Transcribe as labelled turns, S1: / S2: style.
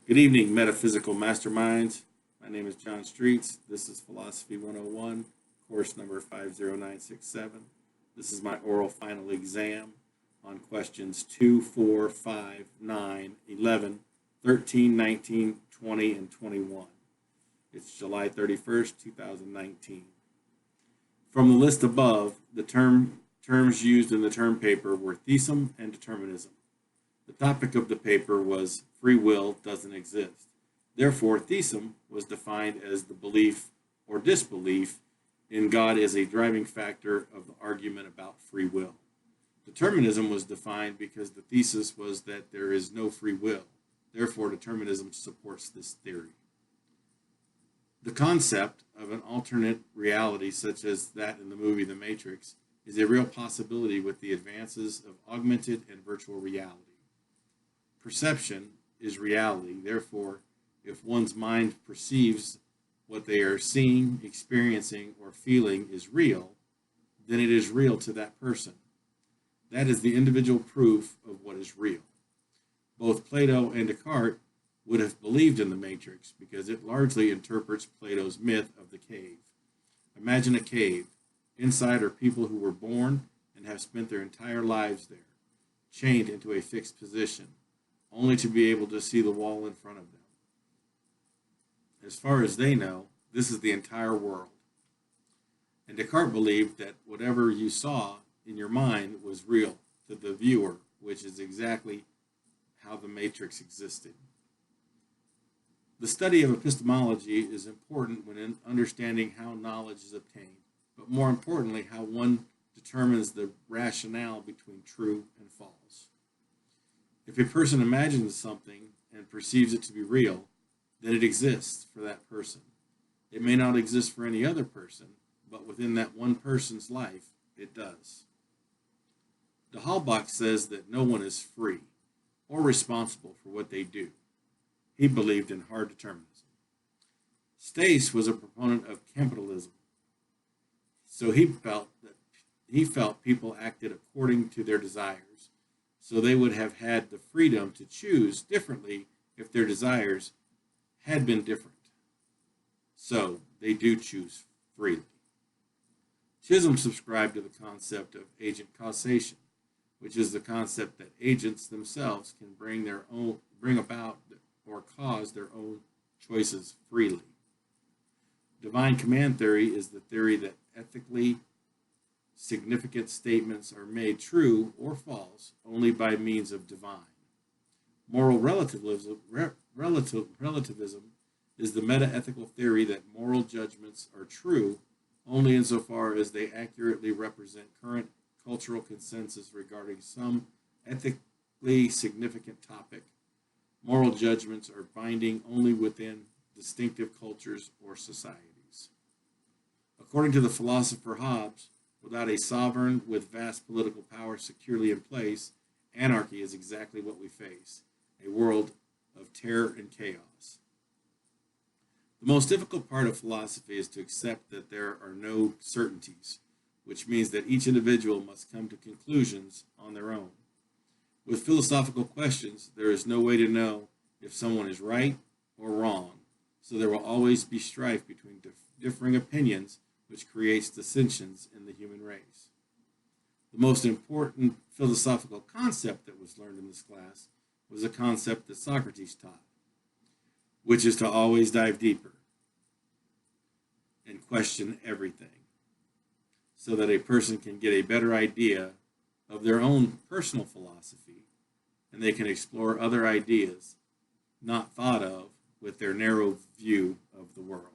S1: Good evening, metaphysical masterminds. My name is John Streets. This is Philosophy 101, course number 50967. This is my oral final exam on questions 2, 4, 5, 9, 11, 13, 19, 20, and 21. It's July 31st, 2019. From the list above, the terms used in the term paper were theism and determinism. The topic of the paper was free will doesn't exist. Therefore, theism was defined as the belief or disbelief in God as a driving factor of the argument about free will. Determinism was defined because the thesis was that there is no free will. Therefore, determinism supports this theory. The concept of an alternate reality, such as that in the movie The Matrix, is a real possibility with the advances of augmented and virtual reality. Perception is reality. Therefore, if one's mind perceives what they are seeing, experiencing, or feeling is real, then it is real to that person. That is the individual proof of what is real. Both Plato and Descartes would have believed in the Matrix because it largely interprets Plato's myth of the cave. Imagine a cave. Inside are people who were born and have spent their entire lives there, chained into a fixed position, only to be able to see the wall in front of them. As far as they know, this is the entire world. And Descartes believed that whatever you saw in your mind was real to the viewer, which is exactly how the Matrix existed. The study of epistemology is important when understanding how knowledge is obtained, but more importantly, how one determines the rationale between true and false. If a person imagines something and perceives it to be real, then it exists for that person. It may not exist for any other person, but within that one person's life, it does. De Halbach says that no one is free or responsible for what they do. He believed in hard determinism. Stace was a proponent of capitalism, so he felt people acted according to their desires. So they would have had the freedom to choose differently if their desires had been different. So they do choose freely. Chisholm subscribed to the concept of agent causation, which is the concept that agents themselves can bring about or cause their own choices freely. Divine command theory is the theory that ethically significant statements are made true or false only by means of divine. Moral relativism is the meta-ethical theory that moral judgments are true only insofar as they accurately represent current cultural consensus regarding some ethically significant topic. Moral judgments are binding only within distinctive cultures or societies. According to the philosopher Hobbes, without a sovereign with vast political power securely in place, anarchy is exactly what we face, a world of terror and chaos. The most difficult part of philosophy is to accept that there are no certainties, which means that each individual must come to conclusions on their own. With philosophical questions, there is no way to know if someone is right or wrong, so there will always be strife between differing opinions, which creates dissensions in the human race. The most important philosophical concept that was learned in this class was a concept that Socrates taught, which is to always dive deeper and question everything, so that a person can get a better idea of their own personal philosophy, and they can explore other ideas not thought of with their narrow view of the world.